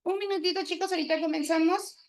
Un minutito, chicos, ahorita comenzamos.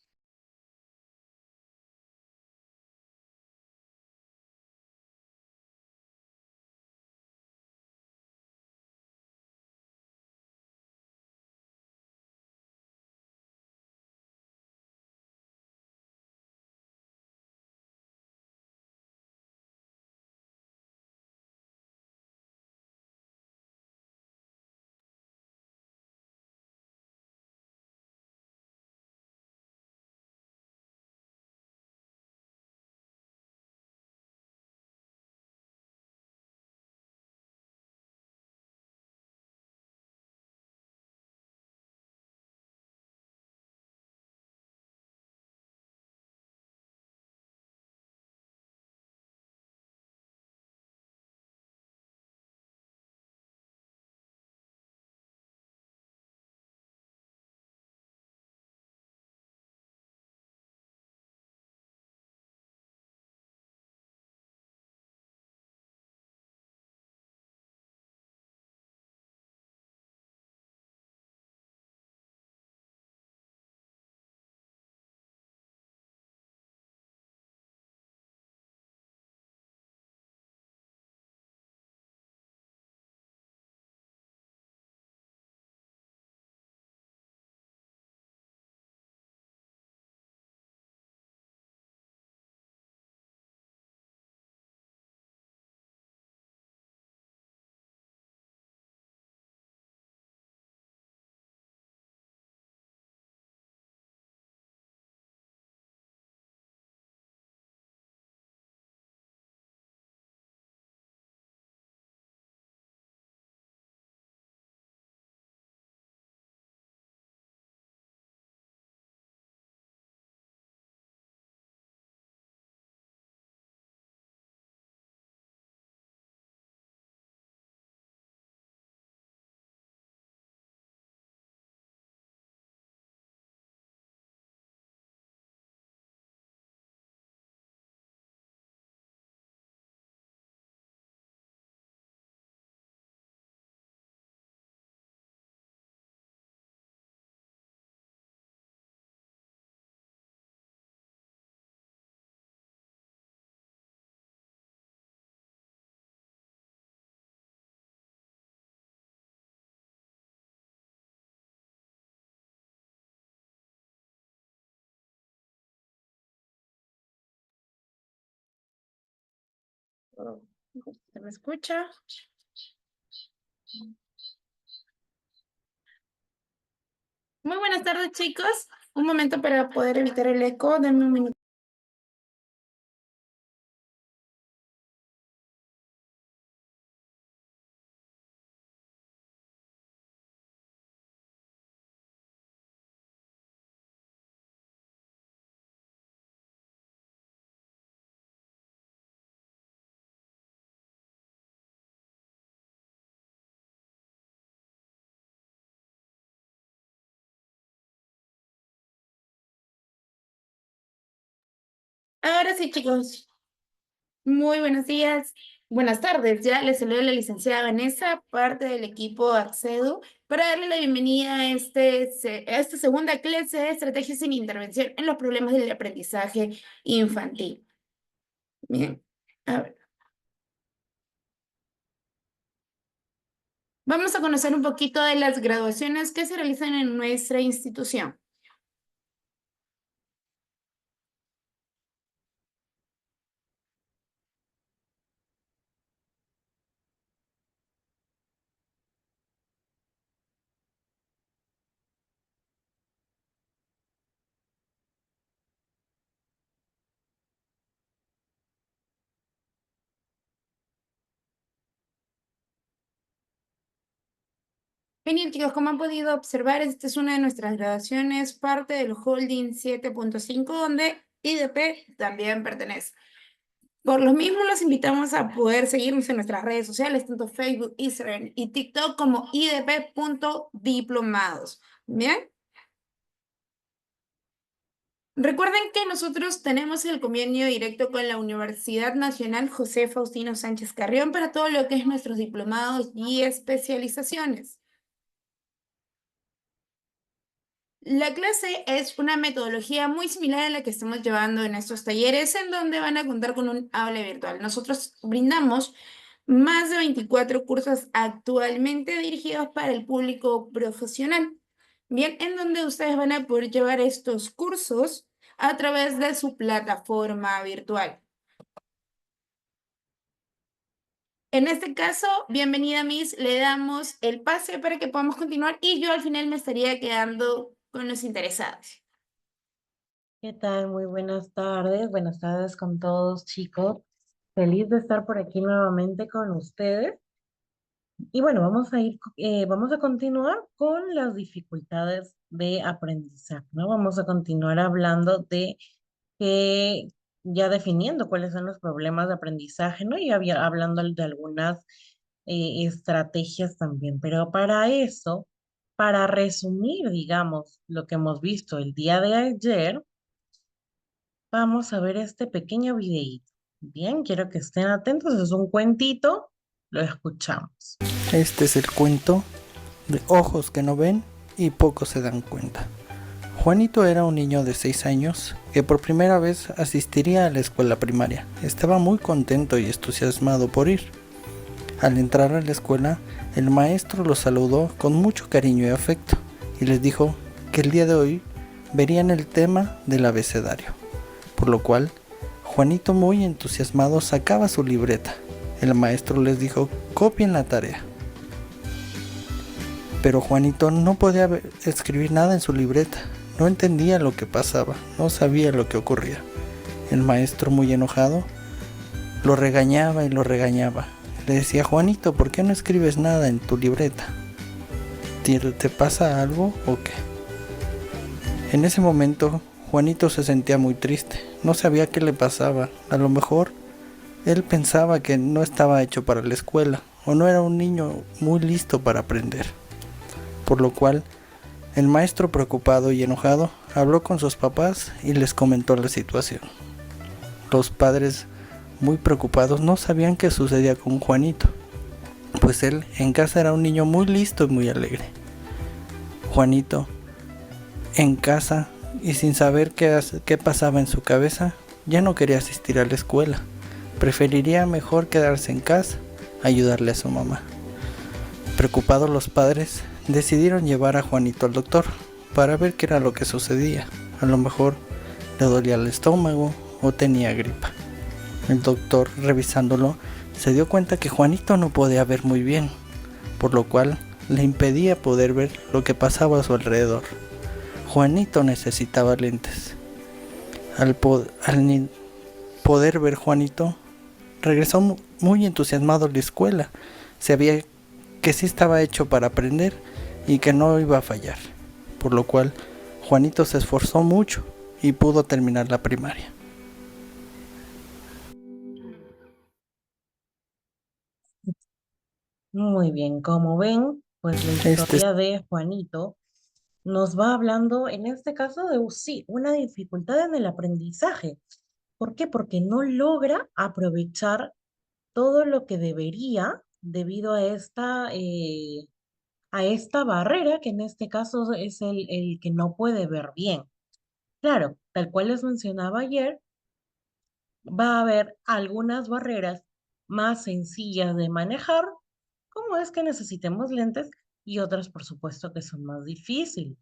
¿Se me escucha? Muy buenas tardes, chicos. Un momento para poder evitar el eco. Denme un minuto. Ahora sí, chicos. Muy buenos días. Buenas tardes. Ya les saluda la licenciada Vanessa, parte del equipo Accedu, para darle la bienvenida a, a esta segunda clase de estrategias sin intervención en los problemas del aprendizaje infantil. Bien. A ver. Vamos a conocer un poquito de las graduaciones que se realizan en nuestra institución. Bien, chicos, como han podido observar, esta es una de nuestras graduaciones, parte del Holding 7.5, donde IDP también pertenece. Por lo mismo, los invitamos a poder seguirnos en nuestras redes sociales, tanto Facebook, Instagram y TikTok, como idp.diplomados. Bien. Recuerden que nosotros tenemos el convenio directo con la Universidad Nacional José Faustino Sánchez Carrión para todo lo que es nuestros diplomados y especializaciones. La clase es una metodología muy similar a la que estamos llevando en estos talleres, en donde van a contar con un aula virtual. Nosotros brindamos más de 24 cursos actualmente dirigidos para el público profesional. Bien, en donde ustedes van a poder llevar estos cursos a través de su plataforma virtual. En este caso, bienvenida Miss, le damos el pase para que podamos continuar y yo al final me estaría quedando con los interesados. ¿Qué tal? Muy buenas tardes con todos, chicos. Feliz de estar por aquí nuevamente con ustedes. Y bueno, vamos a continuar con las dificultades de aprendizaje, ¿no? Vamos a continuar hablando de que ya definiendo cuáles son los problemas de aprendizaje, ¿no? Y había hablando de algunas estrategias también. Pero para eso, para resumir, digamos, lo que hemos visto el día de ayer, vamos a ver este pequeño videíto. Bien, quiero que estén atentos, es un cuentito, lo escuchamos. Este es el cuento de ojos que no ven y pocos se dan cuenta. Juanito era un niño de 6 años que por primera vez asistiría a la escuela primaria. Estaba muy contento y entusiasmado por ir. Al entrar a la escuela, el maestro los saludó con mucho cariño y afecto y les dijo que el día de hoy verían el tema del abecedario, por lo cual Juanito, muy entusiasmado, sacaba su libreta. El maestro les dijo: copien la tarea. Pero Juanito no podía escribir nada en su libreta. No entendía lo que pasaba, no sabía lo que ocurría. El maestro, muy enojado, lo regañaba y lo regañaba. Le decía: Juanito, ¿por qué no escribes nada en tu libreta? ¿Te pasa algo o qué? En ese momento, Juanito se sentía muy triste. No sabía qué le pasaba. A lo mejor él pensaba que no estaba hecho para la escuela o no era un niño muy listo para aprender. Por lo cual, el maestro, preocupado y enojado, habló con sus papás y les comentó la situación. Los padres, muy preocupados, no sabían qué sucedía con Juanito, pues él en casa era un niño muy listo y muy alegre. Juanito, en casa y sin saber qué pasaba en su cabeza, ya no quería asistir a la escuela. Preferiría mejor quedarse en casa, ayudarle a su mamá. Preocupados los padres, decidieron llevar a Juanito al doctor para ver qué era lo que sucedía. A lo mejor le dolía el estómago o tenía gripa. El doctor, revisándolo, se dio cuenta que Juanito no podía ver muy bien, por lo cual le impedía poder ver lo que pasaba a su alrededor. Juanito necesitaba lentes. Al poder ver Juanito, regresó muy entusiasmado a la escuela. Sabía que sí estaba hecho para aprender y que no iba a fallar, por lo cual Juanito se esforzó mucho y pudo terminar la primaria. Muy bien, como ven, pues la Este historia de Juanito nos va hablando, en este caso, de sí, una dificultad en el aprendizaje. ¿Por qué? Porque no logra aprovechar todo lo que debería debido a esta barrera, que en este caso es el que no puede ver bien. Claro, tal cual les mencionaba ayer, va a haber algunas barreras más sencillas de manejar, como es que necesitemos lentes, y otras, por supuesto, que son más difíciles.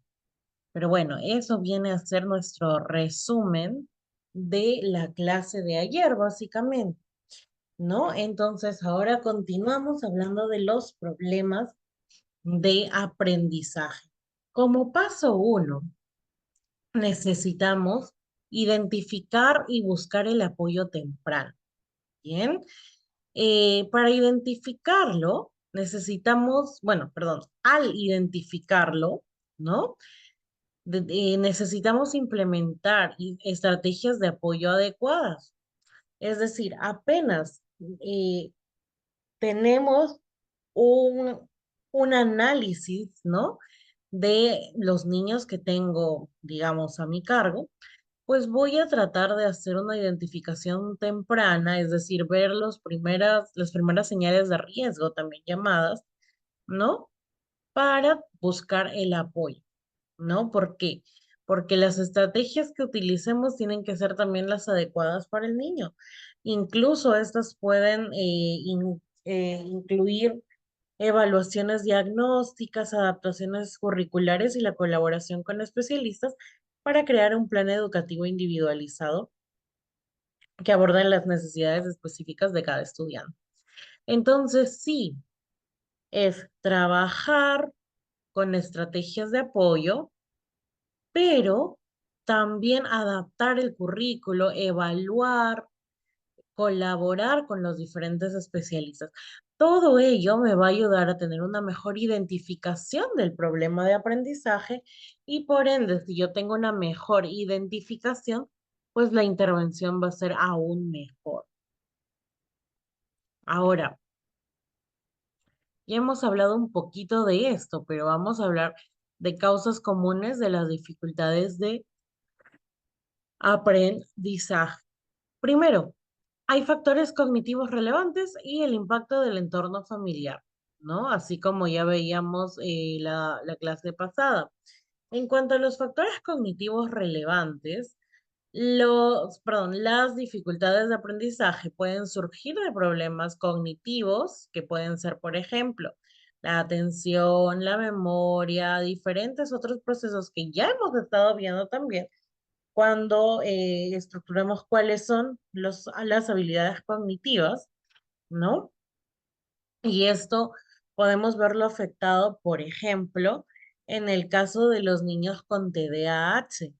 Pero bueno, eso viene a ser nuestro resumen de la clase de ayer, básicamente, ¿no? Entonces, ahora continuamos hablando de los problemas de aprendizaje. Como paso uno, necesitamos identificar y buscar el apoyo temprano. Bien, para identificarlo, necesitamos, bueno, perdón, al identificarlo, ¿no? Necesitamos implementar estrategias de apoyo adecuadas. Es decir, apenas eh, tenemos un, un análisis, ¿no? De los niños que tengo, digamos, a mi cargo, pues voy a tratar de hacer una identificación temprana, es decir, ver las primeras señales de riesgo, también llamadas, ¿no? Para buscar el apoyo. ¿no? ¿Por qué? Porque las estrategias que utilicemos tienen que ser también las adecuadas para el niño. Incluso estas pueden incluir evaluaciones diagnósticas, adaptaciones curriculares y la colaboración con especialistas para crear un plan educativo individualizado que aborde las necesidades específicas de cada estudiante. Entonces, sí, es trabajar con estrategias de apoyo, pero también adaptar el currículo, evaluar, colaborar con los diferentes especialistas. Todo ello me va a ayudar a tener una mejor identificación del problema de aprendizaje y por ende, si yo tengo una mejor identificación, pues la intervención va a ser aún mejor. Ahora, ya hemos hablado un poquito de esto, pero vamos a hablar de causas comunes de las dificultades de aprendizaje. Primero, hay factores cognitivos relevantes y el impacto del entorno familiar, ¿no? Así como ya veíamos la clase pasada. En cuanto a los factores cognitivos relevantes, las dificultades de aprendizaje pueden surgir de problemas cognitivos, que pueden ser, por ejemplo, la atención, la memoria, diferentes otros procesos que ya hemos estado viendo también cuando estructuramos cuáles son las habilidades cognitivas, ¿no? Y esto podemos verlo afectado, por ejemplo, en el caso de los niños con TDAH.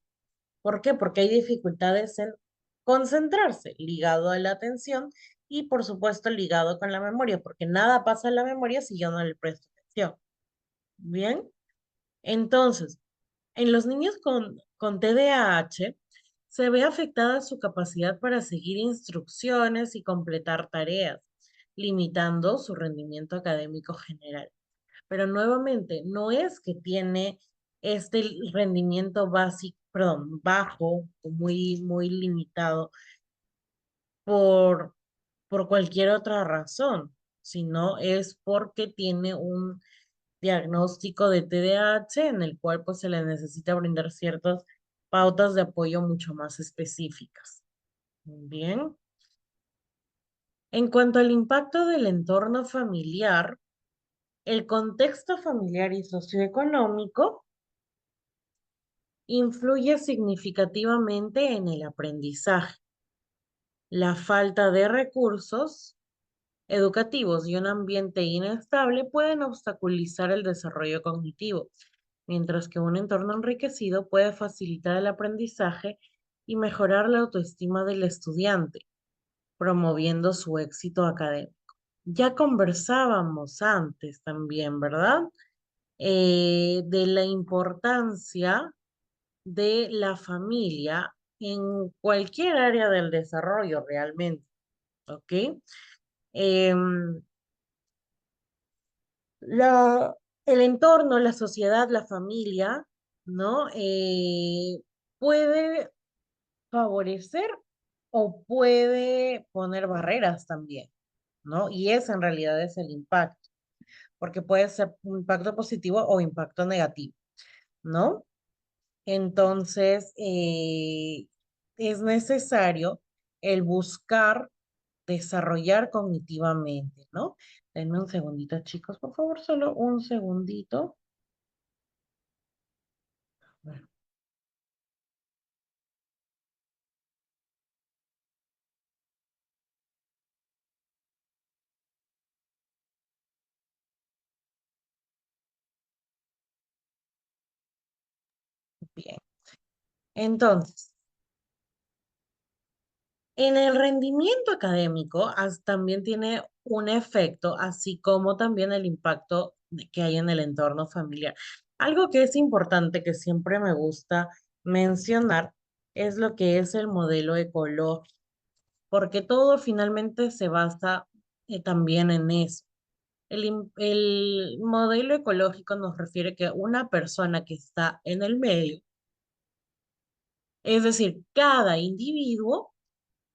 ¿Por qué? Porque hay dificultades en concentrarse, ligado a la atención y, por supuesto, ligado con la memoria, porque nada pasa en la memoria si yo no le presto atención. Bien, entonces, en los niños con TDAH se ve afectada su capacidad para seguir instrucciones y completar tareas, limitando su rendimiento académico general. Pero nuevamente, no es que tiene este rendimiento básico, perdón, bajo o muy limitado por, por cualquier otra razón, sino es porque tiene un diagnóstico de TDAH en el cual pues se le necesita brindar ciertas pautas de apoyo mucho más específicas. Bien. En cuanto al impacto del entorno familiar, el contexto familiar y socioeconómico influye significativamente en el aprendizaje. La falta de recursos educativos y un ambiente inestable pueden obstaculizar el desarrollo cognitivo, mientras que un entorno enriquecido puede facilitar el aprendizaje y mejorar la autoestima del estudiante, promoviendo su éxito académico. Ya conversábamos antes también, ¿verdad? De la importancia de la familia en cualquier área del desarrollo realmente, ¿ok? Em, la, el entorno, la sociedad, la familia, ¿no? Puede favorecer o puede poner barreras también, ¿no? Y ese en realidad es el impacto, porque puede ser un impacto positivo o impacto negativo, ¿no? Entonces, es necesario el buscar desarrollar cognitivamente, ¿no? Denme un segundito, chicos, por favor, solo un segundito. Bueno, bien. Entonces, en el rendimiento académico también tiene un efecto, así como también el impacto que hay en el entorno familiar. Algo que es importante, que siempre me gusta mencionar, es lo que es el modelo ecológico, porque todo finalmente se basa también en eso. El modelo ecológico nos refiere que una persona que está en el medio, es decir, cada individuo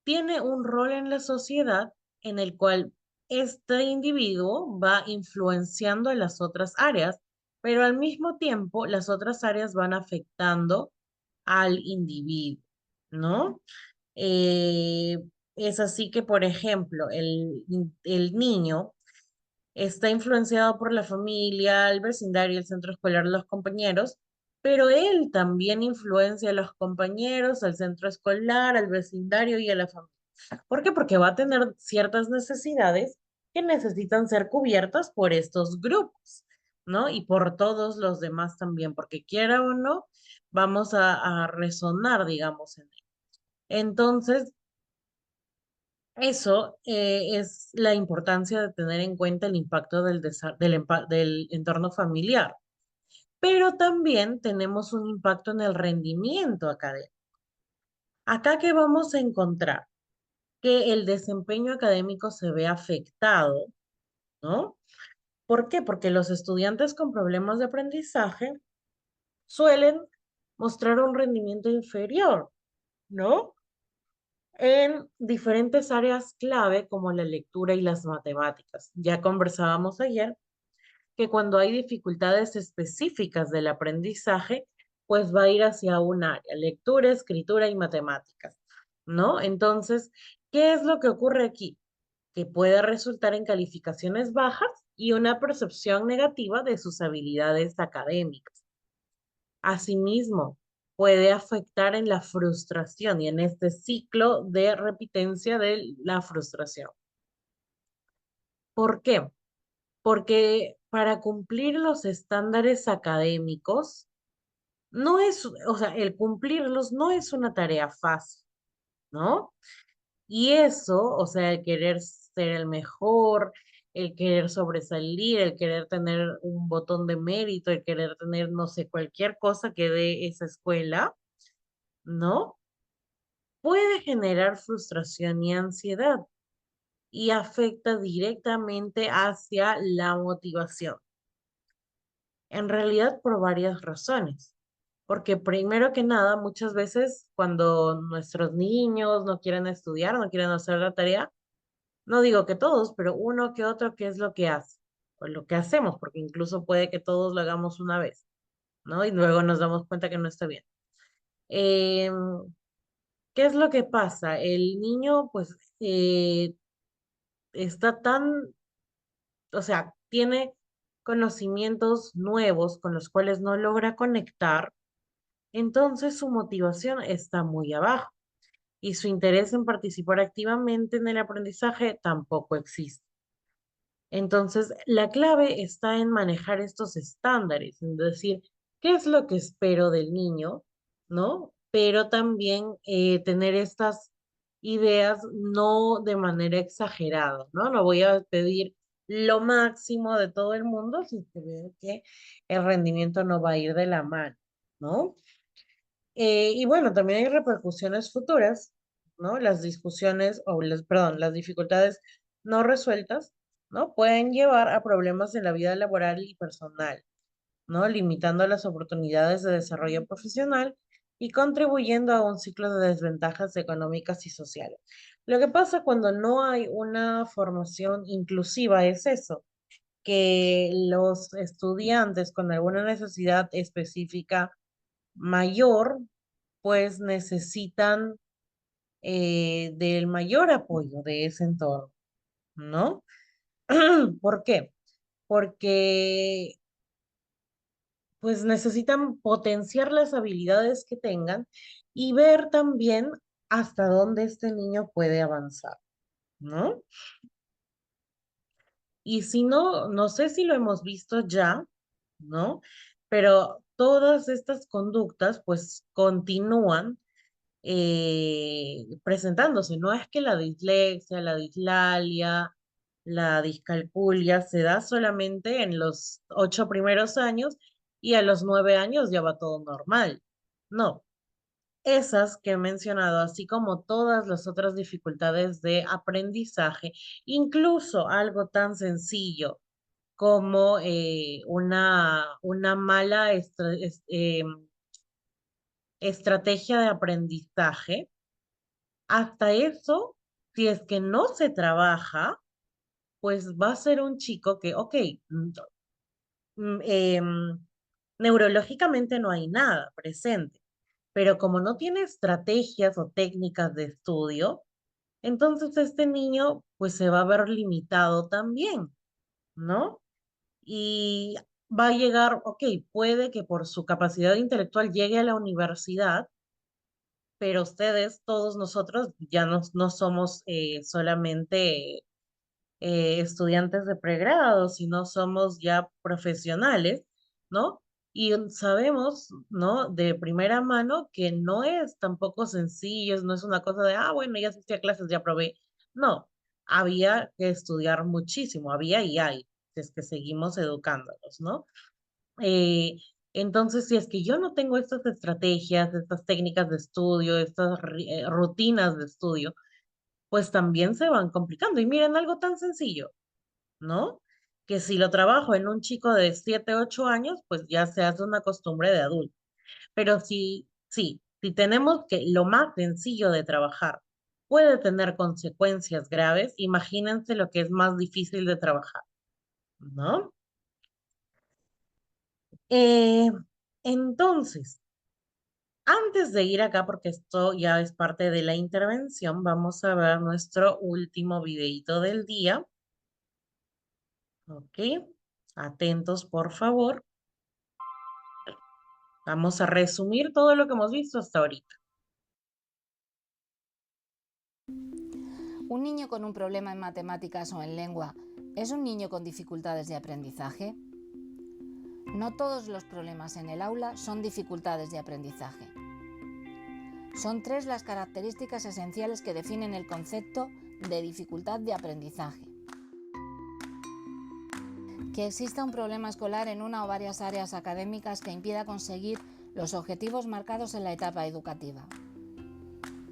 tiene un rol en la sociedad en el cual este individuo va influenciando en las otras áreas pero al mismo tiempo las otras áreas van afectando al individuo, ¿no? Eh, es así que, por ejemplo, el niño está influenciado por la familia, el vecindario, el centro escolar, los compañeros, pero él también influencia a los compañeros, al centro escolar, al vecindario y a la familia. ¿Por qué? Porque va a tener ciertas necesidades que necesitan ser cubiertas por estos grupos, ¿no? Y por todos los demás también, porque quiera o no, vamos a resonar, digamos, en él. Entonces, eso es la importancia de tener en cuenta el impacto del entorno familiar. Pero también tenemos un impacto en el rendimiento académico. Acá que vamos a encontrar que el desempeño académico se ve afectado, ¿no? ¿Por qué? Porque los estudiantes con problemas de aprendizaje suelen mostrar un rendimiento inferior, ¿no? En diferentes áreas clave como la lectura y las matemáticas. Ya conversábamos ayer que cuando hay dificultades específicas del aprendizaje, pues va a ir hacia un área, lectura, escritura y matemáticas, ¿no? Entonces, ¿qué es lo que ocurre aquí? Que puede resultar en calificaciones bajas y una percepción negativa de sus habilidades académicas. Asimismo, puede afectar en la frustración y en este ciclo de repitencia de la frustración. ¿Por qué? Porque para cumplir los estándares académicos, no es, o sea, el cumplirlos no es una tarea fácil, ¿no? Y eso, o sea, el querer ser el mejor, el querer sobresalir, el querer tener un botón de mérito, el querer tener, no sé, cualquier cosa que dé esa escuela, ¿no? Puede generar frustración y ansiedad y afecta directamente hacia la motivación. En realidad por varias razones. Porque primero que nada, muchas veces cuando nuestros niños no quieren estudiar, no quieren hacer la tarea, no digo que todos, pero uno que otro, ¿qué es lo que hace? O lo que hacemos, porque incluso puede que todos lo hagamos una vez, ¿no? Y luego nos damos cuenta que no está bien. Em, ¿Qué es lo que pasa? El niño, pues, está tan, o sea, tiene conocimientos nuevos con los cuales no logra conectar, entonces su motivación está muy abajo y su interés en participar activamente en el aprendizaje tampoco existe. Entonces, la clave está en manejar estos estándares, en decir, ¿qué es lo que espero del niño? ¿No? Pero también tener estas ideas no de manera exagerada, ¿no? No voy a pedir lo máximo de todo el mundo si que veo que el rendimiento no va a ir de la mano, ¿no? Y bueno, también hay repercusiones futuras, ¿no? Las discusiones, perdón, las dificultades no resueltas, ¿no? Pueden llevar a problemas en la vida laboral y personal, ¿no? Limitando las oportunidades de desarrollo profesional y contribuyendo a un ciclo de desventajas económicas y sociales. Lo que pasa cuando no hay una formación inclusiva es eso, que los estudiantes con alguna necesidad específica mayor pues necesitan del mayor apoyo de ese entorno, ¿no? ¿Por qué? Porque pues necesitan potenciar las habilidades que tengan y ver también hasta dónde este niño puede avanzar, ¿no? Y si no, no sé si lo hemos visto ya, ¿no? Pero todas estas conductas pues continúan presentándose. No es que la dislexia, la dislalia, la discalculia se da solamente en los 8 primeros años y a los 9 años ya va todo normal. No, esas que he mencionado, así como todas las otras dificultades de aprendizaje, incluso algo tan sencillo como una mala estrategia de aprendizaje. Hasta eso, si es que no se trabaja, pues va a ser un chico que, ok, neurológicamente no hay nada presente, pero como no tiene estrategias o técnicas de estudio, entonces este niño pues se va a ver limitado también, ¿no? Y va a llegar, ok, puede que por su capacidad intelectual llegue a la universidad, pero ustedes, todos nosotros, ya no somos solamente estudiantes de pregrado, sino somos ya profesionales, ¿no? Y sabemos, ¿no? De primera mano que no es tampoco sencillo, no es una cosa de, bueno, ya asistí a clases, ya probé. No, había que estudiar muchísimo, había y hay, si es que seguimos educándonos, ¿no? Eh, entonces, si es que yo no tengo estas estrategias, estas técnicas de estudio, estas rutinas de estudio, pues también se van complicando. Y miren, algo tan sencillo, ¿no? Que si lo trabajo en un chico de 7 8 años, pues ya se hace una costumbre de adulto. Pero si tenemos que lo más sencillo de trabajar puede tener consecuencias graves, imagínense lo que es más difícil de trabajar, ¿no? Eh, entonces, antes de ir acá, porque esto ya es parte de la intervención, vamos a ver nuestro último videito del día. Ok, atentos por favor. Vamos a resumir todo lo que hemos visto hasta ahorita. ¿Un niño con un problema en matemáticas o en lengua es un niño con dificultades de aprendizaje? No todos los problemas en el aula son dificultades de aprendizaje. Son 3 las características esenciales que definen el concepto de dificultad de aprendizaje. Que exista un problema escolar en una o varias áreas académicas que impida conseguir los objetivos marcados en la etapa educativa.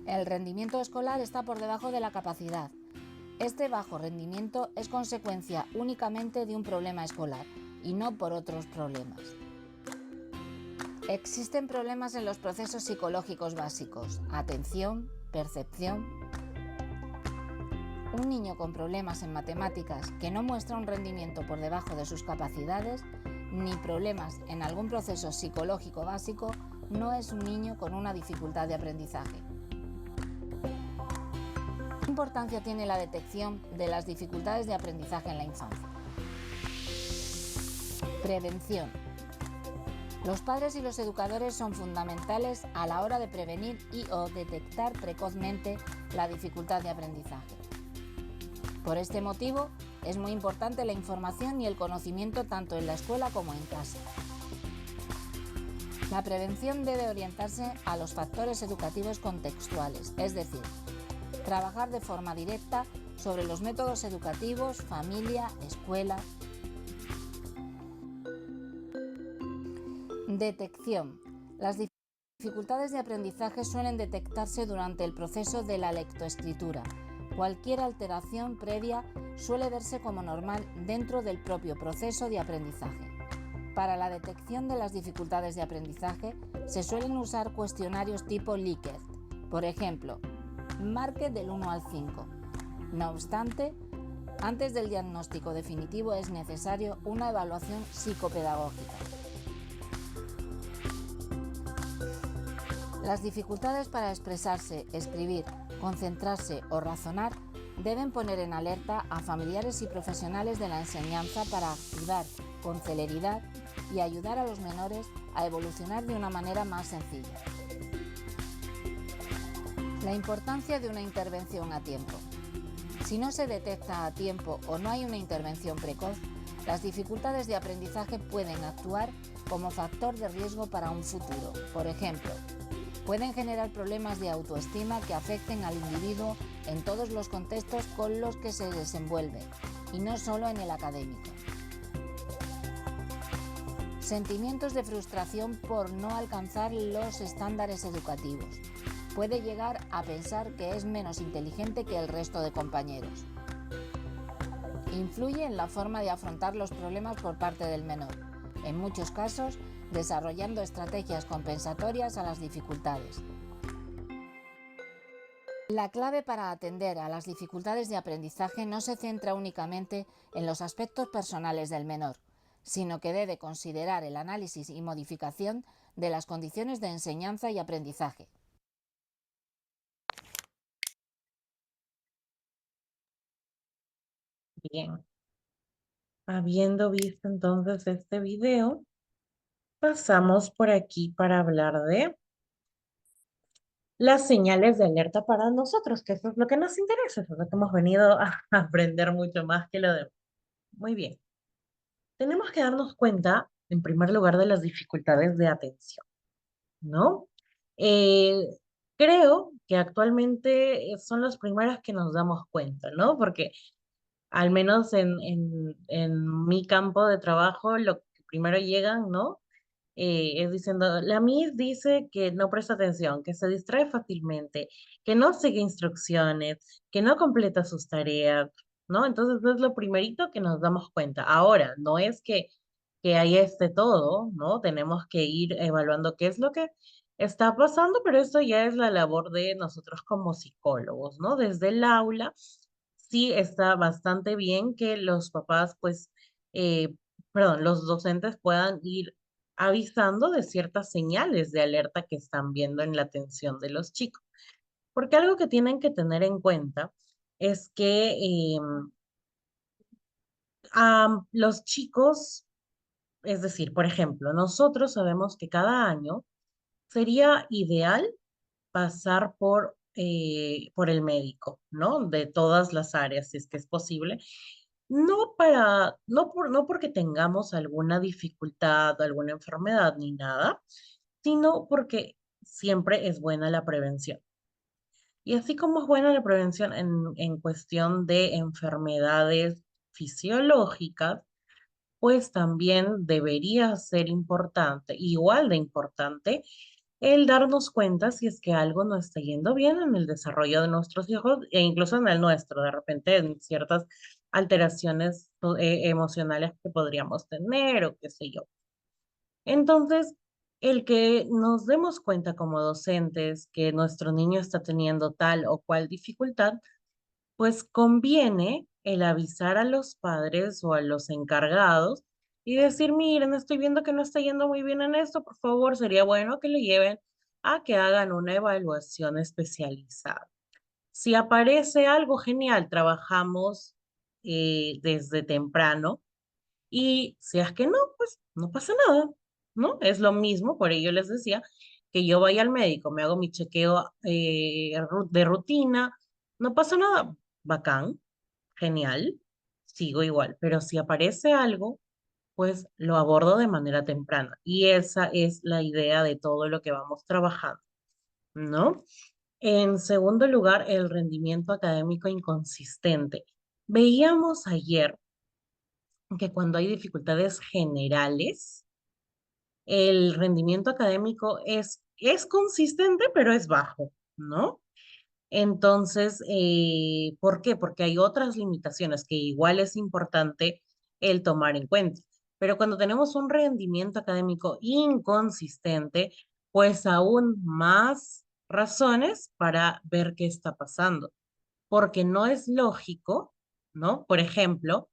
El rendimiento escolar está por debajo de la capacidad. Este bajo rendimiento es consecuencia únicamente de un problema escolar y no por otros problemas. Existen problemas en los procesos psicológicos básicos: atención, percepción. Un niño con problemas en matemáticas que no muestra un rendimiento por debajo de sus capacidades, ni problemas en algún proceso psicológico básico, no es un niño con una dificultad de aprendizaje. ¿Qué importancia tiene la detección de las dificultades de aprendizaje en la infancia? Prevención. Los padres y los educadores son fundamentales a la hora de prevenir y/o detectar precozmente la dificultad de aprendizaje. Por este motivo, es muy importante la información y el conocimiento tanto en la escuela como en casa. La prevención debe orientarse a los factores educativos contextuales, es decir, trabajar de forma directa sobre los métodos educativos, familia, escuela. Detección. Las dificultades de aprendizaje suelen detectarse durante el proceso de la lectoescritura. Cualquier alteración previa suele verse como normal dentro del propio proceso de aprendizaje. Para la detección de las dificultades de aprendizaje se suelen usar cuestionarios tipo Likert, por ejemplo, marque del 1 al 5. No obstante, antes del diagnóstico definitivo es necesario una evaluación psicopedagógica. Las dificultades para expresarse, escribir, concentrarse o razonar deben poner en alerta a familiares y profesionales de la enseñanza para activar con celeridad y ayudar a los menores a evolucionar de una manera más sencilla. La importancia de una intervención a tiempo. Si no se detecta a tiempo o no hay una intervención precoz, las dificultades de aprendizaje pueden actuar como factor de riesgo para un futuro. Por ejemplo, pueden generar problemas de autoestima que afecten al individuo en todos los contextos con los que se desenvuelve, y no solo en el académico. Sentimientos de frustración por no alcanzar los estándares educativos. Puede llegar a pensar que es menos inteligente que el resto de compañeros. Influye en la forma de afrontar los problemas por parte del menor, en muchos casos desarrollando estrategias compensatorias a las dificultades. La clave para atender a las dificultades de aprendizaje no se centra únicamente en los aspectos personales del menor, sino que debe considerar el análisis y modificación de las condiciones de enseñanza y aprendizaje. Bien, habiendo visto entonces este video, pasamos por aquí para hablar de las señales de alerta para nosotros, que eso es lo que nos interesa, eso es lo que hemos venido a aprender mucho más que lo demás. Muy bien, tenemos que darnos cuenta, en primer lugar, de las dificultades de atención, ¿no? Eh, Creo que actualmente son las primeras que nos damos cuenta, ¿no? Porque al menos en mi campo de trabajo, lo que primero llegan, ¿no? Es diciendo, la Miss dice que no presta atención, que se distrae fácilmente, que no sigue instrucciones, que no completa sus tareas, ¿no? Entonces es lo primerito que nos damos cuenta. Ahora, no es que ahí esté todo, ¿no? Tenemos que ir evaluando qué es lo que está pasando, pero esto ya es la labor de nosotros como psicólogos, ¿no? Desde el aula, sí está bastante bien que los papás, pues, eh, perdón, los docentes puedan ir avisando de ciertas señales de alerta que están viendo en la atención de los chicos. Porque algo que tienen que tener en cuenta es que los chicos, es decir, por ejemplo, nosotros sabemos que cada año sería ideal pasar por el médico, ¿no? De todas las áreas, si es que es posible. No porque tengamos alguna dificultad, alguna enfermedad ni nada, sino porque siempre es buena la prevención. Y así como es buena la prevención en cuestión de enfermedades fisiológicas, pues también debería ser importante, igual de importante, el darnos cuenta si es que algo no está yendo bien en el desarrollo de nuestros hijos e incluso en el nuestro, de repente en ciertas alteraciones emocionales que podríamos tener o qué sé yo. Entonces, el que nos demos cuenta como docentes que nuestro niño está teniendo tal o cual dificultad, pues conviene el avisar a los padres o a los encargados y decir, miren, estoy viendo que no está yendo muy bien en esto, por favor, sería bueno que le lleven a que hagan una evaluación especializada. Si aparece algo genial, trabajamos desde temprano y si es que no, pues no pasa nada, ¿no? Es lo mismo, por ello les decía que yo vaya al médico, me hago mi chequeo de rutina, no pasa nada, bacán, genial, sigo igual, pero si aparece algo, pues lo abordo de manera temprana y esa es la idea de todo lo que vamos trabajando, ¿no? En segundo lugar, el rendimiento académico inconsistente. Veíamos ayer que cuando hay dificultades generales, el rendimiento académico es consistente, pero es bajo, ¿no? Entonces, ¿por qué? Porque hay otras limitaciones que igual es importante el tomar en cuenta. Pero cuando tenemos un rendimiento académico inconsistente, pues aún más razones para ver qué está pasando. Porque no es lógico, ¿no? Por ejemplo,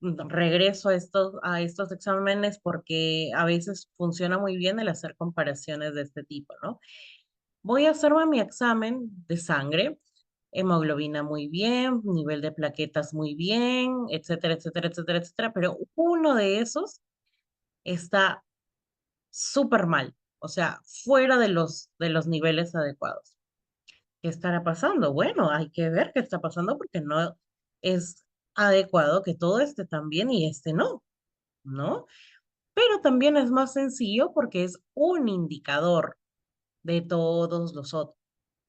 regreso a estos exámenes porque a veces funciona muy bien el hacer comparaciones de este tipo, ¿no? Voy a hacerme mi examen de sangre, hemoglobina muy bien, nivel de plaquetas muy bien, etcétera, etcétera, etcétera, etcétera, pero uno de esos está súper mal, o sea, fuera de los niveles adecuados. ¿Qué estará pasando? Bueno, hay que ver qué está pasando porque no es adecuado que todo esté tan bien y este no, ¿no? Pero también es más sencillo porque es un indicador de todos los otros,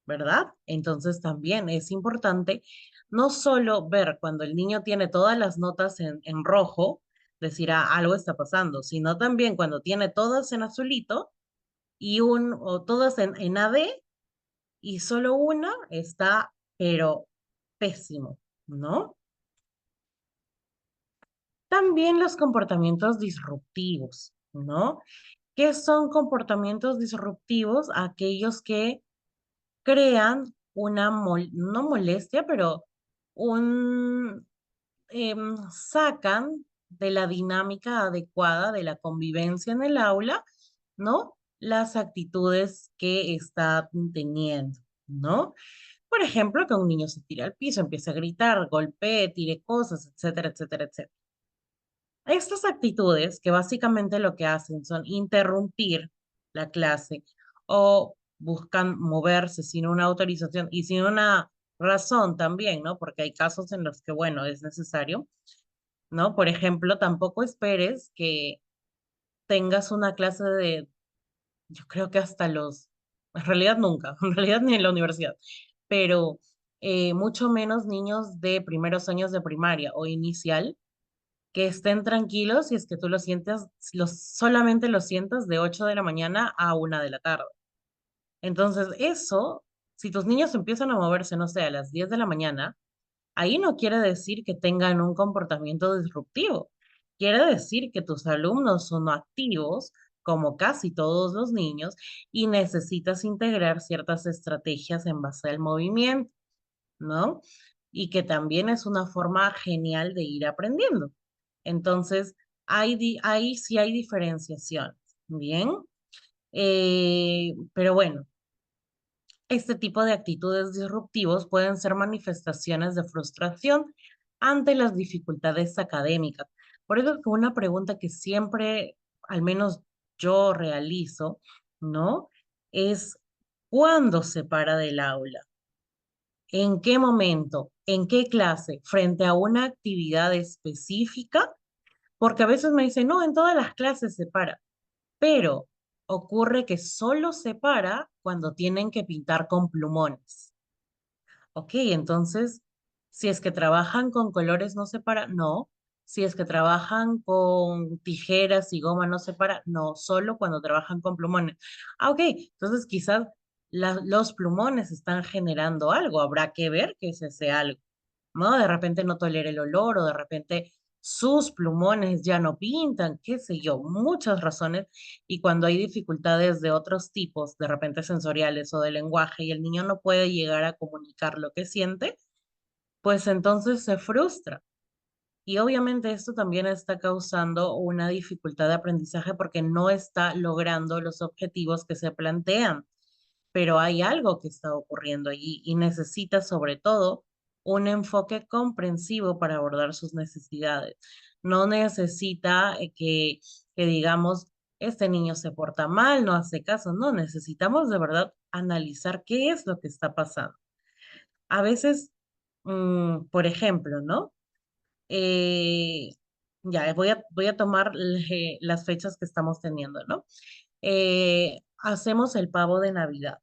¿verdad? Entonces también es importante no solo ver cuando el niño tiene todas las notas en rojo, decir, ah, algo está pasando, sino también cuando tiene todas en azulito o todas en AD y solo una está, pero pésimo, ¿no? También los comportamientos disruptivos, ¿no? ¿Qué son comportamientos disruptivos? Aquellos que crean no molestia, pero sacan de la dinámica adecuada de la convivencia en el aula, ¿no? Las actitudes que está teniendo, ¿no? Por ejemplo, que un niño se tire al piso, empiece a gritar, golpee, tire cosas, etcétera, etcétera, etcétera. Estas actitudes que básicamente lo que hacen son interrumpir la clase o buscan moverse sin una autorización y sin una razón también, ¿no? Porque hay casos en los que, bueno, es necesario, ¿no? Por ejemplo, tampoco esperes que tengas una clase de, yo creo que hasta en realidad nunca, en realidad ni en la universidad, pero mucho menos niños de primeros años de primaria o inicial que estén tranquilos si es que tú lo sientes, solamente lo sientas de 8 de la mañana a 1 de la tarde. Entonces, eso, si tus niños empiezan a moverse, no sé, a las 10 de la mañana, ahí no quiere decir que tengan un comportamiento disruptivo. Quiere decir que tus alumnos son activos, como casi todos los niños, y necesitas integrar ciertas estrategias en base al movimiento, ¿no? Y que también es una forma genial de ir aprendiendo. Entonces, ahí sí hay diferenciación, ¿bien? Pero bueno, este tipo de actitudes disruptivos pueden ser manifestaciones de frustración ante las dificultades académicas. Por eso es que una pregunta que siempre, al menos yo realizo, ¿no? Es ¿cuándo se para del aula? ¿En qué momento? ¿En qué clase? ¿Frente a una actividad específica? Porque a veces me dicen, no, en todas las clases se para, pero ocurre que solo se para cuando tienen que pintar con plumones. Ok, entonces, si es que trabajan con colores, no se para, no. Si es que trabajan con tijeras y goma, no se para, no, solo cuando trabajan con plumones. Ah, ok, entonces quizás los plumones están generando algo, habrá que ver qué es ese algo, ¿no? De repente no tolera el olor o de repente sus plumones ya no pintan, qué sé yo, muchas razones. Y cuando hay dificultades de otros tipos, de repente sensoriales o de lenguaje, y el niño no puede llegar a comunicar lo que siente, pues entonces se frustra. Y obviamente esto también está causando una dificultad de aprendizaje porque no está logrando los objetivos que se plantean, pero hay algo que está ocurriendo allí y necesita sobre todo un enfoque comprensivo para abordar sus necesidades. No necesita que digamos, este niño se porta mal, no hace caso, no, necesitamos de verdad analizar qué es lo que está pasando. A veces, por ejemplo, ¿no? Eh, ya, voy a tomar las fechas que estamos teniendo, ¿no? Hacemos el pavo de Navidad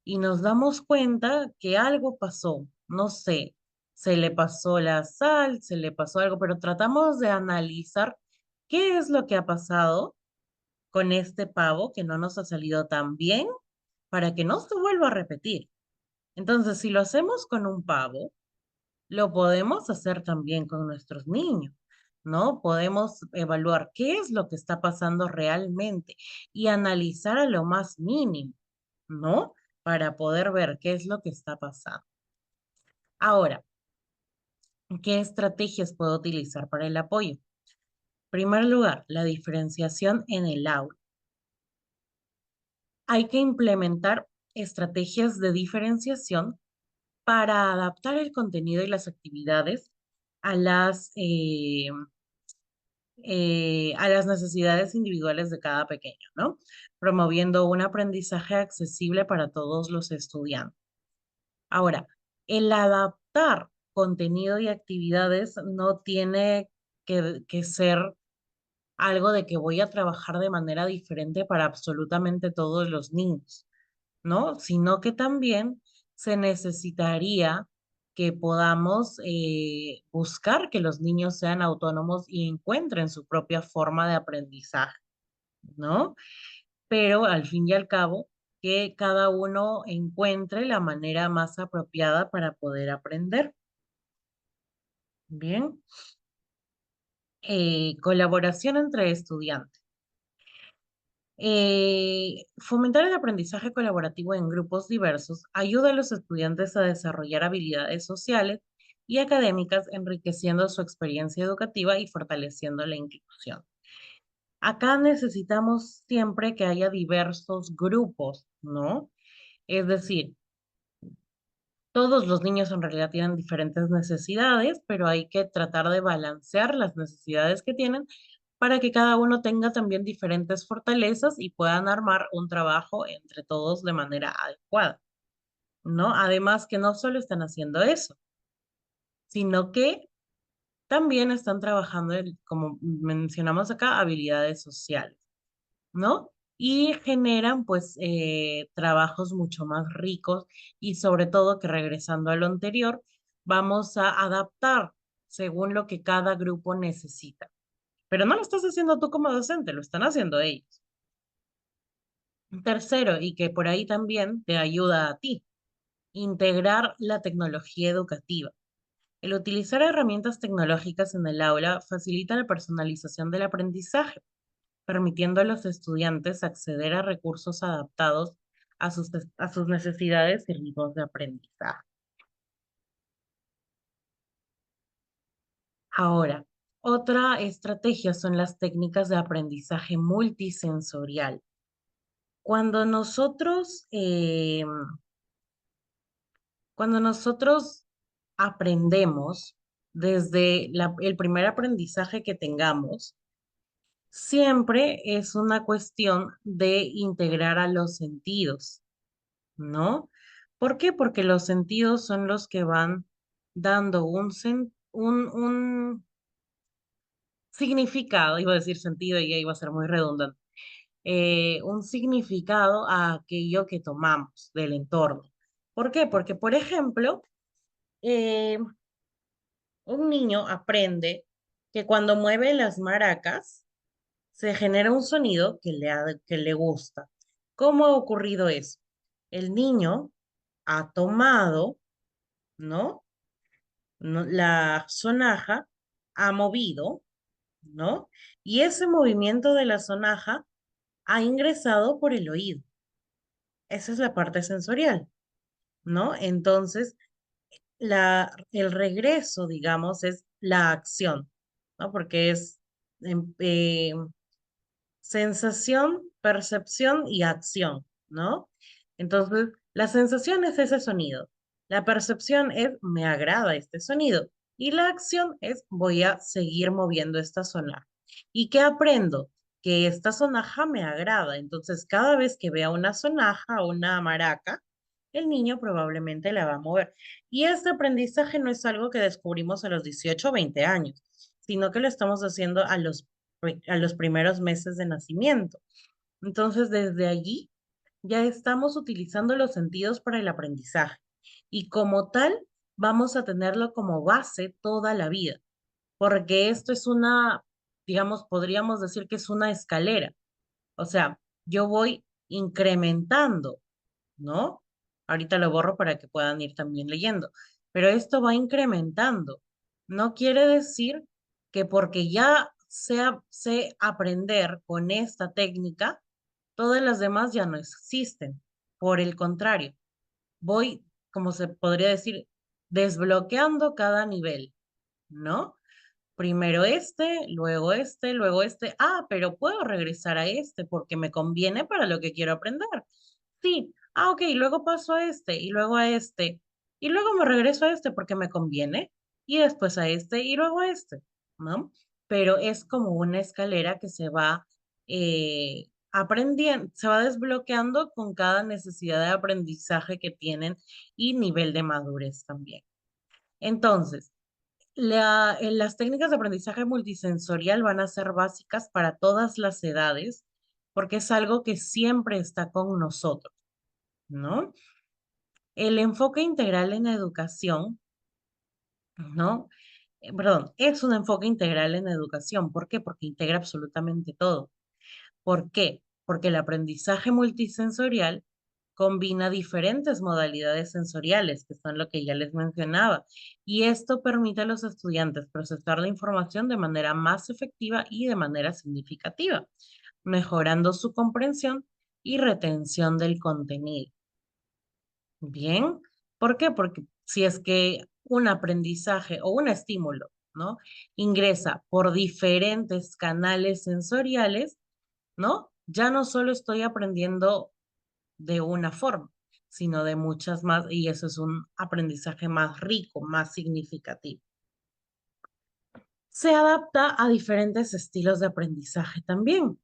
y nos damos cuenta que algo pasó, no sé, se le pasó la sal, se le pasó algo, pero tratamos de analizar qué es lo que ha pasado con este pavo que no nos ha salido tan bien para que no se vuelva a repetir. Entonces, si lo hacemos con un pavo, lo podemos hacer también con nuestros niños, ¿no? Podemos evaluar qué es lo que está pasando realmente y analizar a lo más mínimo, ¿no? Para poder ver qué es lo que está pasando. Ahora, ¿qué estrategias puedo utilizar para el apoyo? En primer lugar, la diferenciación en el aula. Hay que implementar estrategias de diferenciación para adaptar el contenido y las actividades a las necesidades individuales de cada pequeño, ¿no? Promoviendo un aprendizaje accesible para todos los estudiantes. Ahora, el adaptar contenido y actividades no tiene que ser algo de que voy a trabajar de manera diferente para absolutamente todos los niños, ¿no? Sino que también se necesitaría que podamos buscar que los niños sean autónomos y encuentren su propia forma de aprendizaje, ¿no? Pero al fin y al cabo, que cada uno encuentre la manera más apropiada para poder aprender. Bien, colaboración entre estudiantes. Fomentar el aprendizaje colaborativo en grupos diversos ayuda a los estudiantes a desarrollar habilidades sociales y académicas, enriqueciendo su experiencia educativa y fortaleciendo la inclusión. Acá necesitamos siempre que haya diversos grupos, ¿no? Es decir, todos los niños en realidad tienen diferentes necesidades, pero hay que tratar de balancear las necesidades que tienen para que cada uno tenga también diferentes fortalezas y puedan armar un trabajo entre todos de manera adecuada, ¿no? Además que no solo están haciendo eso, sino que también están trabajando, como mencionamos acá, habilidades sociales, ¿no? Y generan pues trabajos mucho más ricos y sobre todo que regresando a lo anterior, vamos a adaptar según lo que cada grupo necesita. Pero no lo estás haciendo tú como docente, lo están haciendo ellos. Tercero, y que por ahí también te ayuda a ti, integrar la tecnología educativa. El utilizar herramientas tecnológicas en el aula facilita la personalización del aprendizaje, permitiendo a los estudiantes acceder a recursos adaptados a sus necesidades y ritmos de aprendizaje. Ahora, otra estrategia son las técnicas de aprendizaje multisensorial. Cuando cuando nosotros aprendemos desde el primer aprendizaje que tengamos, siempre es una cuestión de integrar a los sentidos, ¿no? ¿Por qué? Porque los sentidos son los que van dando un significado, iba a decir sentido y ya iba a ser muy redundante, un significado a aquello que tomamos del entorno. ¿Por qué? Porque, por ejemplo, eh, un niño aprende que cuando mueve las maracas se genera un sonido que le gusta. ¿Cómo ha ocurrido eso? El niño ha tomado, ¿no? La sonaja, ha movido, ¿no? Y ese movimiento de la sonaja ha ingresado por el oído. Esa es la parte sensorial, ¿no? Entonces, el regreso, digamos, es la acción, ¿no? Porque es em, eh, sensación, percepción y acción, ¿no? Entonces, la sensación es ese sonido, la percepción es me agrada este sonido y la acción es voy a seguir moviendo esta sonaja. ¿Y qué aprendo? Que esta sonaja me agrada, entonces cada vez que vea una sonaja o una maraca, el niño probablemente la va a mover. Y este aprendizaje no es algo que descubrimos a los 18 o 20 años, sino que lo estamos haciendo a los primeros meses de nacimiento. Entonces, desde allí ya estamos utilizando los sentidos para el aprendizaje y como tal vamos a tenerlo como base toda la vida, porque esto es digamos, podríamos decir que es una escalera. O sea, yo voy incrementando, ¿no? Ahorita lo borro para que puedan ir también leyendo, pero esto va incrementando. No quiere decir que porque ya sé aprender con esta técnica, todas las demás ya no existen. Por el contrario, voy, como se podría decir, desbloqueando cada nivel, ¿no? Primero luego este, luego este. Ah, pero puedo regresar a este porque me conviene para lo que quiero aprender. Sí, ah, ok, luego paso a este y luego a este. Y luego me regreso a este porque me conviene y después a este y luego a este, ¿no? Pero es como una escalera que se va aprendiendo, se va desbloqueando con cada necesidad de aprendizaje que tienen y nivel de madurez también. Entonces, las técnicas de aprendizaje multisensorial van a ser básicas para todas las edades porque es algo que siempre está con nosotros, ¿no? El enfoque integral en educación, ¿no? Perdón, es un enfoque integral en educación. ¿Por qué? Porque integra absolutamente todo. ¿Por qué? Porque el aprendizaje multisensorial combina diferentes modalidades sensoriales, que son lo que ya les mencionaba, y esto permite a los estudiantes procesar la información de manera más efectiva y de manera significativa, mejorando su comprensión y retención del contenido. Bien, ¿por qué? Porque si es que un aprendizaje o un estímulo, ¿no? Ingresa por diferentes canales sensoriales, ¿no? Ya no solo estoy aprendiendo de una forma, sino de muchas más, y eso es un aprendizaje más rico, más significativo. Se adapta a diferentes estilos de aprendizaje también.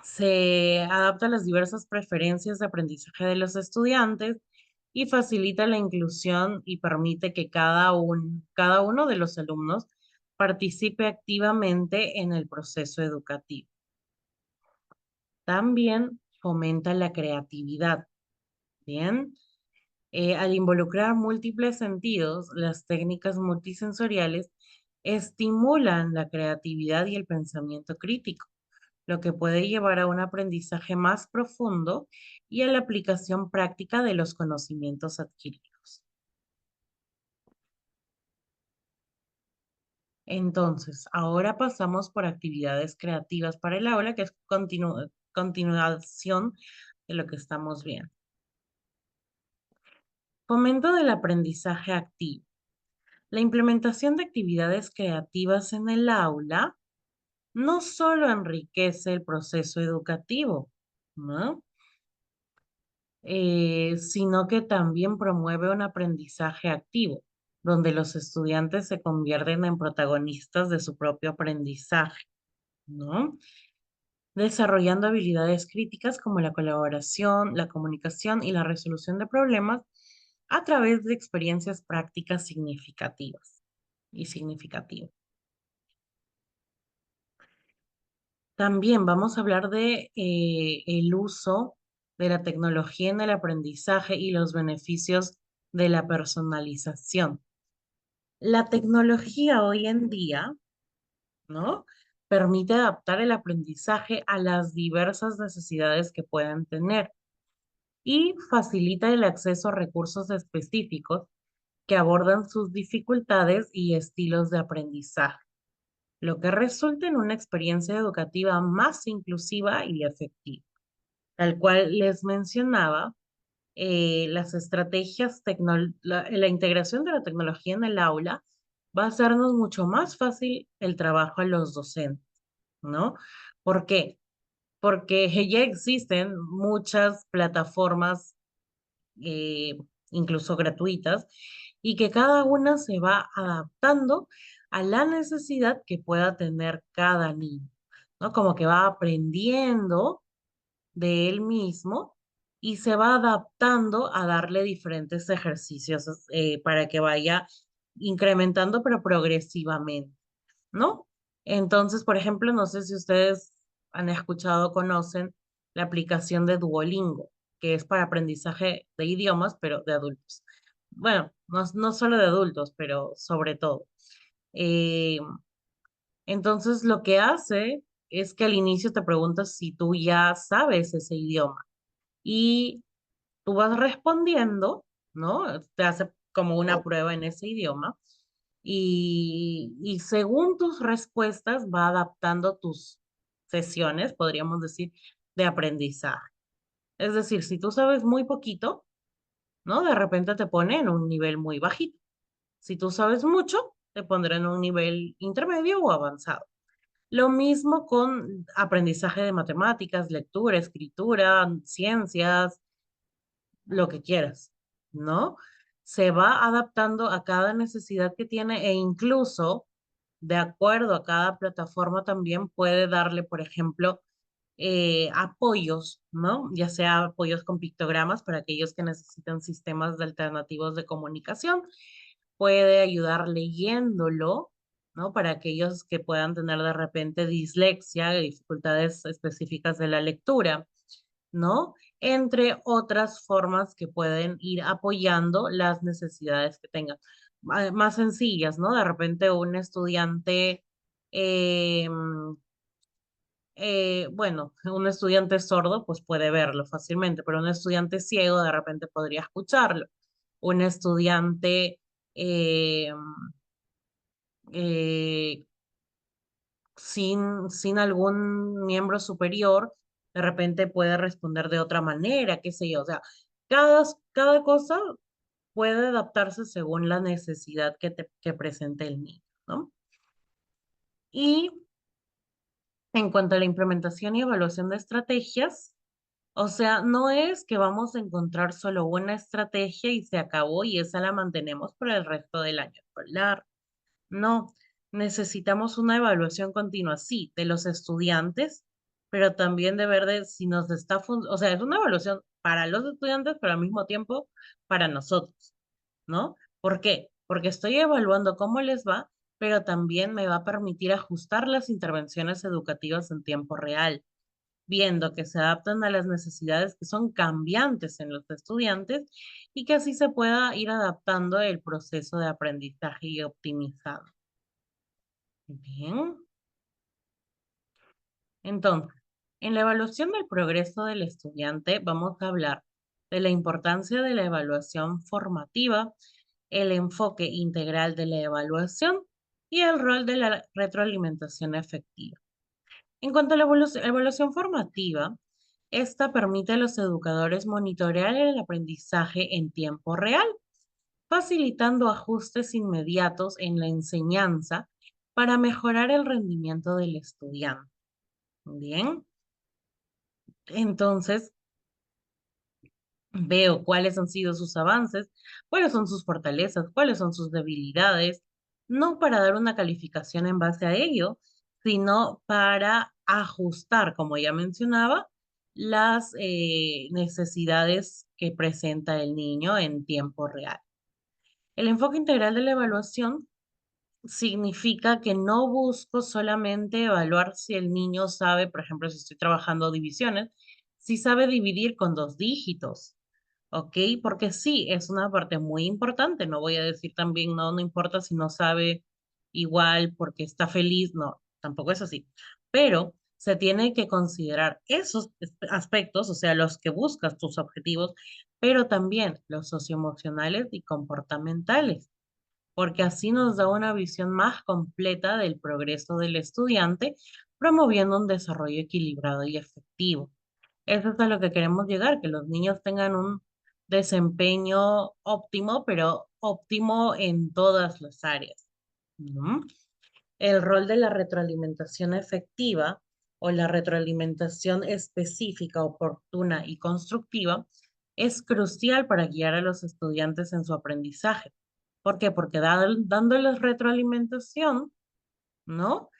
Se adapta a las diversas preferencias de aprendizaje de los estudiantes y facilita la inclusión y permite que cada uno de los alumnos participe activamente en el proceso educativo. También fomenta la creatividad. Bien, al involucrar múltiples sentidos, las técnicas multisensoriales estimulan la creatividad y el pensamiento crítico, lo que puede llevar a un aprendizaje más profundo y a la aplicación práctica de los conocimientos adquiridos. Entonces, ahora pasamos por actividades creativas para el aula, que es continuación de lo que estamos viendo. Fomento del aprendizaje activo. La implementación de actividades creativas en el aula no solo enriquece el proceso educativo, ¿no? Sino que también promueve un aprendizaje activo, donde los estudiantes se convierten en protagonistas de su propio aprendizaje, ¿no? Desarrollando habilidades críticas como la colaboración, la comunicación y la resolución de problemas a través de experiencias prácticas significativas y significativas. También vamos a hablar de el uso de la tecnología en el aprendizaje y los beneficios de la personalización. La tecnología hoy en día, ¿no? Permite adaptar el aprendizaje a las diversas necesidades que puedan tener y facilita el acceso a recursos específicos que abordan sus dificultades y estilos de aprendizaje, lo que resulta en una experiencia educativa más inclusiva y efectiva. Tal cual les mencionaba, las estrategias, la integración de la tecnología en el aula va a hacernos mucho más fácil el trabajo a los docentes, ¿no? ¿Por qué? Porque ya existen muchas plataformas, eh, incluso gratuitas, y que cada una se va adaptando a la necesidad que pueda tener cada niño, ¿no? Como que va aprendiendo de él mismo y se va adaptando a darle diferentes ejercicios para que vaya incrementando, pero progresivamente, ¿no? Entonces, por ejemplo, no sé si ustedes han escuchado o conocen la aplicación de Duolingo, que es para aprendizaje de idiomas, pero de adultos. Bueno, no solo de adultos, pero sobre todo. Eh, entonces, lo que hace es que al inicio te preguntas si tú ya sabes ese idioma y tú vas respondiendo, ¿no? Te hace como una prueba en ese idioma y según tus respuestas va adaptando tus sesiones, podríamos decir, de aprendizaje. Es decir, si tú sabes muy poquito, ¿no? De repente te pone en un nivel muy bajito. Si tú sabes mucho, te pondrá en un nivel intermedio o avanzado. Lo mismo con aprendizaje de matemáticas, lectura, escritura, ciencias, lo que quieras, ¿no? Se va adaptando a cada necesidad que tiene e incluso, de acuerdo a cada plataforma, también puede darle, por ejemplo, apoyos, ¿no? Ya sea apoyos con pictogramas para aquellos que necesitan sistemas alternativos de comunicación. Puede ayudar leyéndolo, ¿no? Para aquellos que puedan tener de repente dislexia, dificultades específicas de la lectura, ¿no? Entre otras formas que pueden ir apoyando las necesidades que tengan. Más sencillas, ¿no? De repente un estudiante, eh, bueno, un estudiante sordo pues puede verlo fácilmente, pero un estudiante ciego de repente podría escucharlo. Un estudiante eh, eh, sin algún miembro superior, de repente puede responder de otra manera, qué sé yo. O sea, cada cosa puede adaptarse según la necesidad que presente el niño, ¿no? Y en cuanto a la implementación y evaluación de estrategias, o sea, no es que vamos a encontrar solo una estrategia y se acabó y esa la mantenemos por el resto del año escolar. No, necesitamos una evaluación continua, sí, de los estudiantes, pero también de ver de si nos está, o sea, es una evaluación para los estudiantes, pero al mismo tiempo para nosotros, ¿no? ¿Por qué? Porque estoy evaluando cómo les va, pero también me va a permitir ajustar las intervenciones educativas en tiempo real, viendo que se adaptan a las necesidades que son cambiantes en los estudiantes y que así se pueda ir adaptando el proceso de aprendizaje y optimizado. Bien, entonces, en la evaluación del progreso del estudiante vamos a hablar de la importancia de la evaluación formativa, el enfoque integral de la evaluación y el rol de la retroalimentación efectiva. En cuanto a la evaluación formativa, esta permite a los educadores monitorear el aprendizaje en tiempo real, facilitando ajustes inmediatos en la enseñanza para mejorar el rendimiento del estudiante. Bien, entonces veo cuáles han sido sus avances, cuáles son sus fortalezas, cuáles son sus debilidades, no para dar una calificación en base a ello, sino para ajustar, como ya mencionaba, las necesidades que presenta el niño en tiempo real. El enfoque integral de la evaluación significa que no busco solamente evaluar si el niño sabe, por ejemplo, si estoy trabajando divisiones, si sabe dividir con 2 dígitos, ¿ok? Porque sí, es una parte muy importante. No voy a decir también, no, no importa si no sabe igual porque está feliz, no, tampoco es así. Pero se tiene que considerar esos aspectos, o sea, los que buscas, tus objetivos, pero también los socioemocionales y comportamentales, porque así nos da una visión más completa del progreso del estudiante, promoviendo un desarrollo equilibrado y efectivo. Eso es a lo que queremos llegar, que los niños tengan un desempeño óptimo, pero óptimo en todas las áreas. ¿No? El rol de la retroalimentación efectiva o la retroalimentación específica, oportuna y constructiva es crucial para guiar a los estudiantes en su aprendizaje. ¿Por qué? Porque dándoles retroalimentación, ¿no?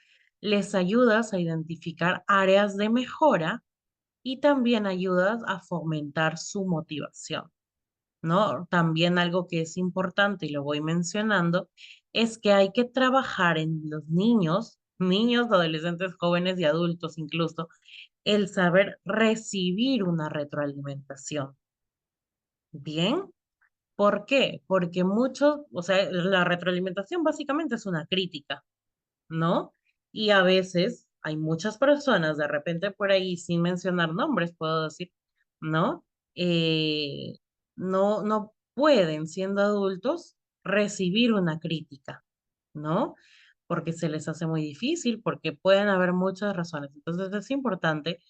Les ayudas a identificar áreas de mejora y también ayudas a fomentar su motivación, ¿no? También algo que es importante y lo voy mencionando es que hay que trabajar en los niños, niños, adolescentes, jóvenes y adultos incluso, el saber recibir una retroalimentación. Bien, ¿por qué? Porque muchos, o sea, la retroalimentación básicamente es una crítica, ¿no? Y a veces hay muchas personas, de repente por ahí, sin mencionar nombres, puedo decir, ¿no? Eh, no pueden, siendo adultos, recibir una crítica, ¿no? Porque se les hace muy difícil, porque pueden haber muchas razones. Entonces es importante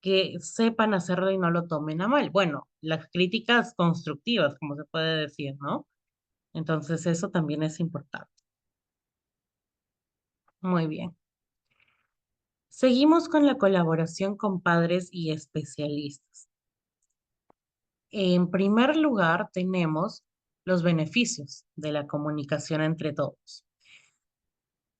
que sepan hacerlo y no lo tomen a mal. Bueno, las críticas constructivas, como se puede decir, ¿no? Entonces eso también es importante. Muy bien. Seguimos con la colaboración con padres y especialistas. En primer lugar, tenemos los beneficios de la comunicación entre todos.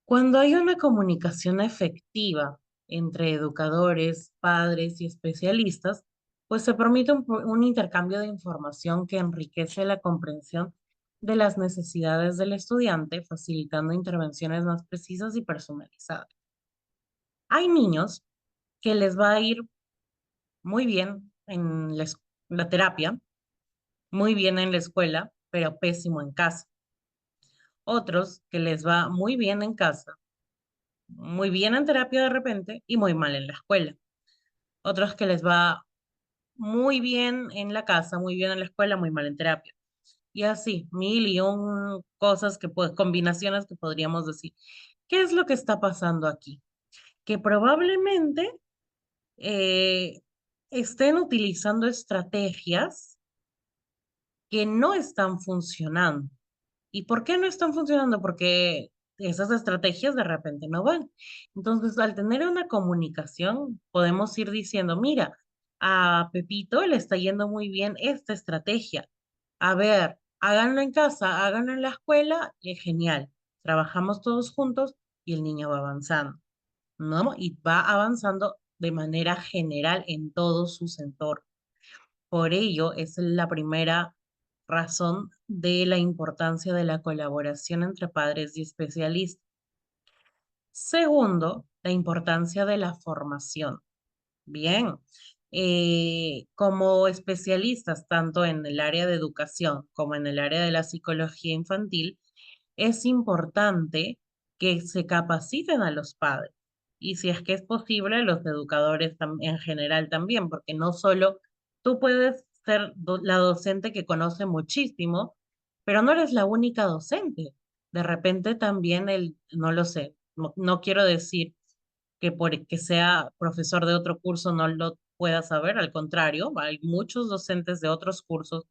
Cuando hay una comunicación efectiva entre educadores, padres y especialistas, pues se permite un intercambio de información que enriquece la comprensión de las necesidades del estudiante, facilitando intervenciones más precisas y personalizadas. Hay niños que les va a ir muy bien en la terapia, muy bien en la escuela, pero pésimo en casa. Otros que les va muy bien en casa, muy bien en terapia de repente y muy mal en la escuela. Otros que les va muy bien en la casa, muy bien en la escuela, muy mal en terapia. Y así, mil y un cosas que pues combinaciones que podríamos decir. ¿Qué es lo que está pasando aquí? Que probablemente eh, estén utilizando estrategias que no están funcionando. ¿Y por qué no están funcionando? Porque esas estrategias de repente no van. Entonces, al tener una comunicación, podemos ir diciendo, mira, a Pepito le está yendo muy bien esta estrategia. A ver, háganlo en casa, háganlo en la escuela, genial. Trabajamos todos juntos y el niño va avanzando, ¿no? Y va avanzando de manera general en todos sus entornos. Por ello, es la primera razón de la importancia de la colaboración entre padres y especialistas. Segundo, la importancia de la formación. Bien, como especialistas tanto en el área de educación como en el área de la psicología infantil, es importante que se capaciten a los padres y si es que es posible, los educadores en general también, porque no solo tú puedes ser la docente que conoce muchísimo, pero no eres la única docente. De repente también no lo sé, no quiero decir que porque sea profesor de otro curso no lo pueda saber, al contrario, hay muchos docentes de otros cursos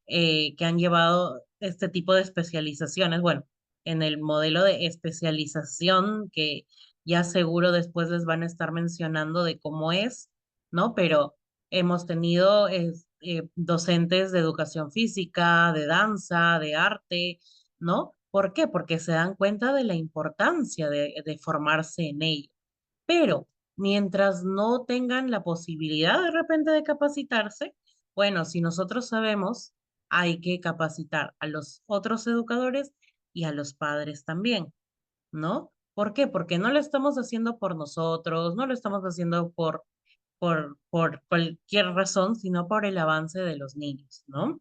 que han llevado este tipo de especializaciones. Bueno, en el modelo de especialización que ya seguro después les van a estar mencionando de cómo es, ¿no? Pero hemos tenido docentes de educación física, de danza, de arte, ¿no? ¿Por qué? Porque se dan cuenta de la importancia de formarse en ello. Pero mientras no tengan la posibilidad de repente de capacitarse, bueno, si nosotros sabemos, hay que capacitar a los otros educadores y a los padres también, ¿no? ¿Por qué? Porque no lo estamos haciendo por nosotros, no lo estamos haciendo por cualquier razón, sino por el avance de los niños, ¿no?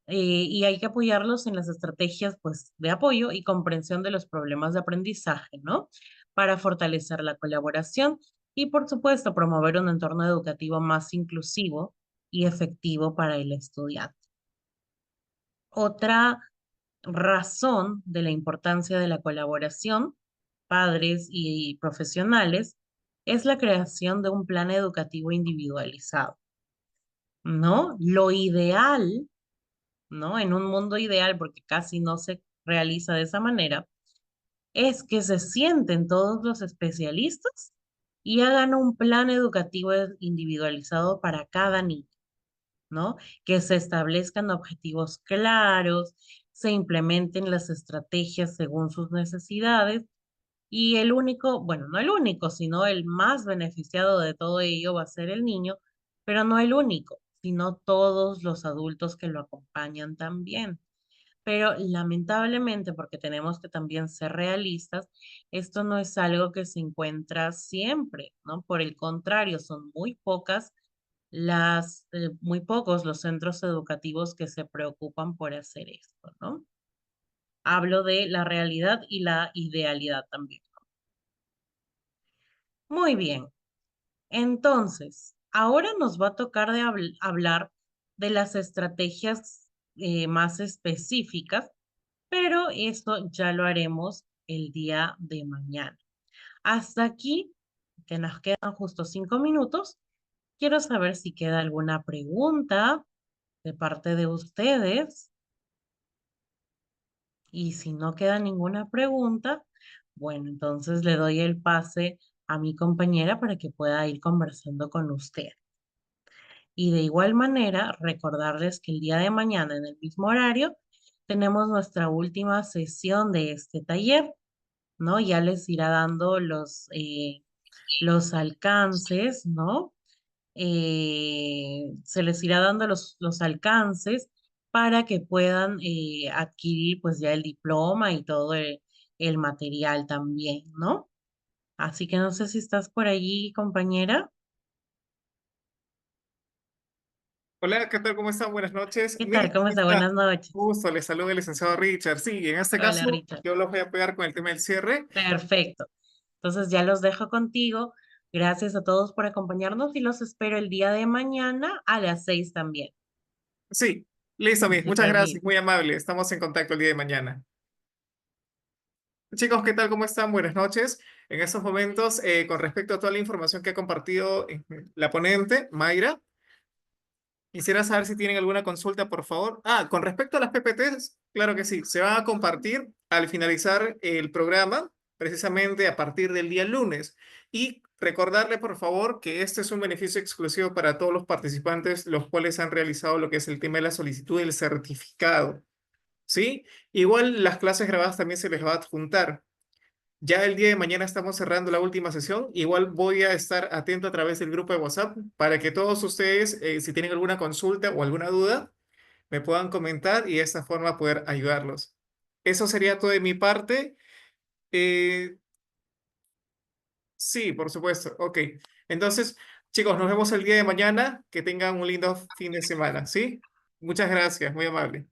Y hay que apoyarlos en las estrategias pues, de apoyo y comprensión de los problemas de aprendizaje, ¿no? Para fortalecer la colaboración y, por supuesto, promover un entorno educativo más inclusivo y efectivo para el estudiante. Otra razón de la importancia de la colaboración, padres y profesionales, es la creación de un plan educativo individualizado, ¿no? Lo ideal, ¿no? En un mundo ideal, porque casi no se realiza de esa manera, es que se sienten todos los especialistas y hagan un plan educativo individualizado para cada niño, ¿no? Que se establezcan objetivos claros, se implementen las estrategias según sus necesidades y el único, bueno, no el único, sino el más beneficiado de todo ello va a ser el niño, pero no el único, sino todos los adultos que lo acompañan también. Pero lamentablemente, porque tenemos que también ser realistas, esto no es algo que se encuentra siempre, ¿no? Por el contrario, son muy pocos los centros educativos que se preocupan por hacer esto, ¿no? Hablo de la realidad y la idealidad también. Muy bien. Entonces, ahora nos va a tocar de hablar de las estrategias más específicas, pero eso ya lo haremos el día de mañana. Hasta aquí, que nos quedan justo 5 minutos, quiero saber si queda alguna pregunta de parte de ustedes y si no queda ninguna pregunta, bueno, entonces le doy el pase a mi compañera para que pueda ir conversando con usted. Y de igual manera, recordarles que el día de mañana, en el mismo horario, tenemos nuestra última sesión de este taller, ¿no? Ya les irá dando los alcances, ¿no? Se les irá dando los alcances para que puedan adquirir pues ya el diploma y todo el material también, ¿no? Así que no sé si estás por allí, compañera. Hola, ¿qué tal? ¿Cómo están? Buenas noches. ¿Qué tal? Miren, ¿Cómo aquí está? está. Buenas noches. Justo, les saluda el licenciado Richard. Sí, en este Hola, caso Richard. yo los voy a pegar con el tema del cierre. Perfecto. Entonces ya los dejo contigo. Gracias a todos por acompañarnos y los espero el día de mañana a las 6 también. Sí, listo, Miss. Sí, Muchas permiso. gracias. Muy amable. Estamos en contacto el día de mañana. Chicos, ¿qué tal? ¿Cómo están? Buenas noches. En estos momentos, con respecto a toda la información que ha compartido la ponente, Mayra, Quisiera saber si tienen alguna consulta, por favor. Ah, con respecto a las PPTs, claro que sí, se van a compartir al finalizar el programa, precisamente a partir del día lunes. Y recordarle, por favor, que este es un beneficio exclusivo para todos los participantes, los cuales han realizado lo que es el tema de la solicitud del certificado. ¿Sí? Igual las clases grabadas también se les va a adjuntar. Ya el día de mañana estamos cerrando la última sesión. Igual voy a estar atento a través del grupo de WhatsApp para que todos ustedes, si tienen alguna consulta o alguna duda, me puedan comentar y de esta forma poder ayudarlos. Eso sería todo de mi parte. Eh, sí, por supuesto. Ok. Entonces, chicos, nos vemos el día de mañana. Que tengan un lindo fin de semana. ¿Sí? Muchas gracias. Muy amable.